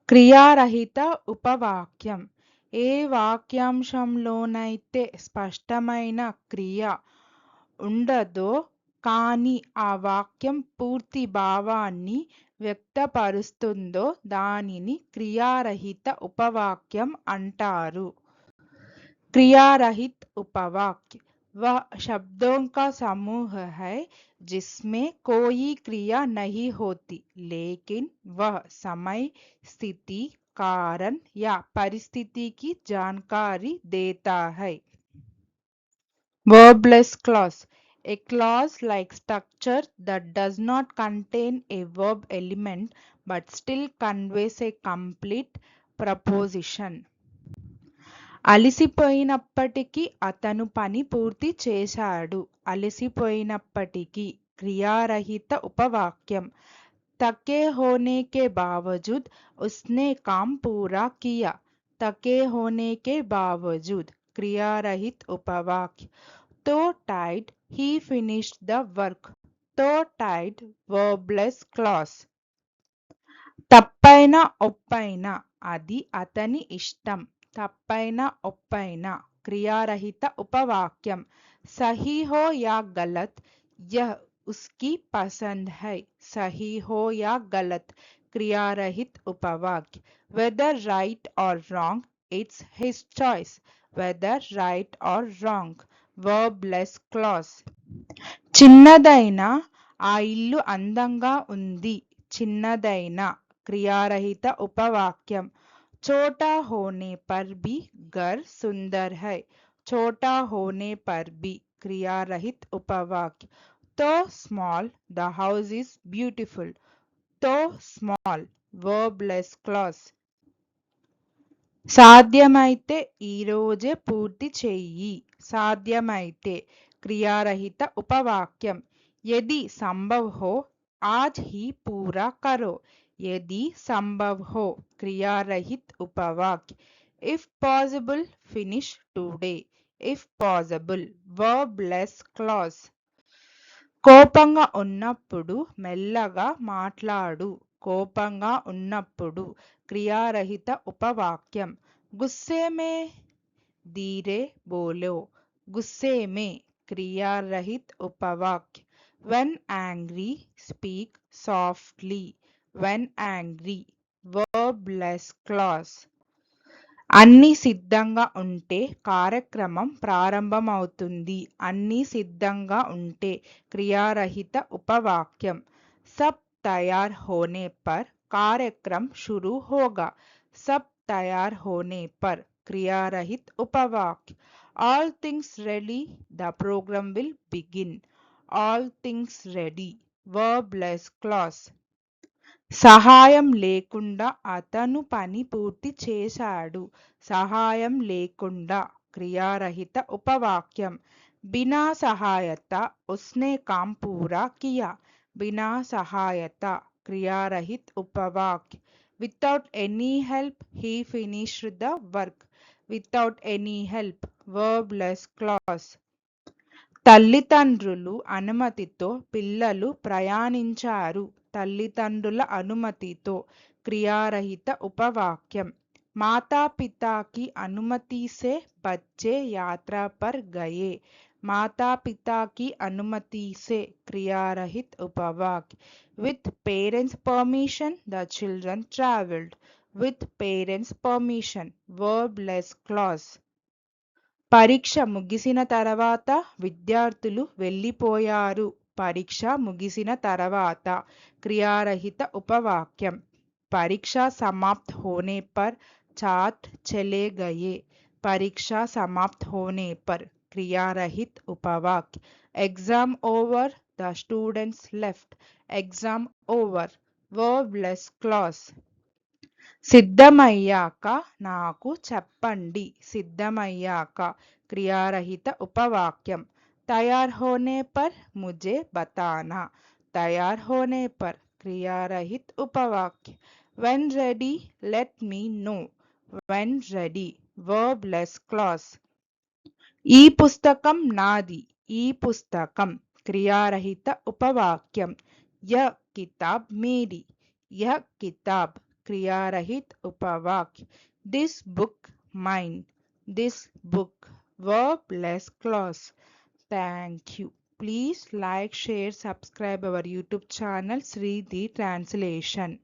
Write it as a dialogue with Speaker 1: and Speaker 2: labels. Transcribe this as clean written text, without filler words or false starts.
Speaker 1: క్రియారహిత ఉపవాక్యం. ఏ వాక్యాంశంలోనైతే స్పష్టమైన క్రియ ఉండదో కానీ ఆ వాక్యం పూర్తి భావాన్ని వ్యక్తపరుస్తుందో దానిని క్రియారహిత ఉపవాక్యం అంటారు. क्रियारहित उपवाक्य वह शब्दों का समूह है जिसमें कोई क्रिया नहीं होती लेकिन वह समय, स्थिति, कारण या परिस्थिति की जानकारी देता है. Verbless clause. A clause like structure that does not contain a verb element but still conveys a complete proposition. అలసిపోయినప్పటికీ అతను పని పూర్తి చేశాడు. అలసిపోయినప్పటికీ క్రియారహిత ఉపవాక్యం. थके होने के बावजूद उसने काम पूरा किया. थके होने के बावजूद क्रियारहित उपवाक्य. तो टाइड he finished the work. Though टाइड verbless clause. తప్పైన ఒప్పైన అది అతని ఇష్టం. తప్పైన ఒప్పైన క్రియారహిత ఉపవాక్యం. సహీ హో యా గలత్ యహ్ उसकी पसंद है. सही हो या गलत क्रियारहित उपवाक्य. Whether right or wrong, it's his choice. Whether right or wrong verbless clause. చిన్నదైన ఆ ఇల్లు అందంగా ఉంది. చిన్నదైన क्रियारहित उपवाक्यम. छोटा होने पर भी घर सुंदर है. छोटा होने पर भी क्रियारहित उपवाक्य. तो small the house is beautiful. तो small verbless clause. సాధ్యమైతే ఈ రోజే పూర్తి చెయ్యి. సాధ్యమైతే క్రియారహిత ఉపవాక్యం. यदि संभव हो आज ही पूरा करो. यदि संभव हो क्रियारहित उपवाक्य. If possible finish today. If possible verbless clause. కోపంగా ఉన్నప్పుడు మెల్లగా మాట్లాడు. కోపంగా ఉన్నప్పుడు క్రియారహిత ఉపవాక్యం. గుస్సే మే धीरे बोलो. गुस्से में क्रियारहित उपवाक्य. When angry speak softly. When angry verbless clause. అన్నీ సిద్ధంగా ఉంటే కార్యక్రమం ప్రారంభమవుతుంది. అన్నీ సిద్ధంగా ఉంటే క్రియారహిత ఉపవాక్యం. सब तैयार होने पर कार्यक्रम शुरू होगा. सब तैयार होने पर क्रियारहित उपवाक्य. All things ready the program will begin. All things ready verbless clause. సహాయం లేకుండా అతను పని పూర్తి చేశాడు. సహాయం లేకుండా క్రియారహిత ఉపవాక్యం. బినా సహాయత ఉస్నే కామ్ పూరా కియా. బినా సహాయత క్రియారహిత ఉపవాక్య. Without any help he finished the work. Without any help verbless clause. తల్లిదండ్రులు అనుమతితో పిల్లలు ప్రయాణించారు. తల్లిదండ్రుల అనుమతితో క్రియారహిత ఉపవాక్యం. माता पिता की अनुमति से बच्चे यात्रा पर गए. माता पिता की अनुमति से क्रियारहित उपवाक्य. With parents permission the children travelled. With parents permission verbless clause. పరీక్ష ముగిసిన తర్వాత విద్యార్థులు వెళ్ళిపోయారు. పరీక్ష ముగిసిన తర్వాత క్రియారహిత ఉపవాక్యం. పరీక్ష समाप्त होने पर छात्र चले गए. परीक्षा समाप्त होने पर क्रियारहित उपवाक्य. Exam over the students left. Exam over verbless clause. సిద్ధమయ్యాక నాకు చెప్పండి. సిద్ధమయ్యాక క్రియారహిత ఉపవాక్యం. తయార్ హోనే పర్ ముझे बताना. తయార్ హోనే per క్రియారహిత ఉపవాక్య. when ready let me know. when ready verbless clause. ఈ పుస్తకం నాది. ఈ పుస్తకం క్రియారహిత ఉపవాక్యం. యహ్ కితాబ్ మేరీ. యహ్ కితాబ్ क्रियारहित उपवाक्य. This book mine. This book verbless clause. Thank you. Please like, share, subscribe our YouTube channel Sri the Translation.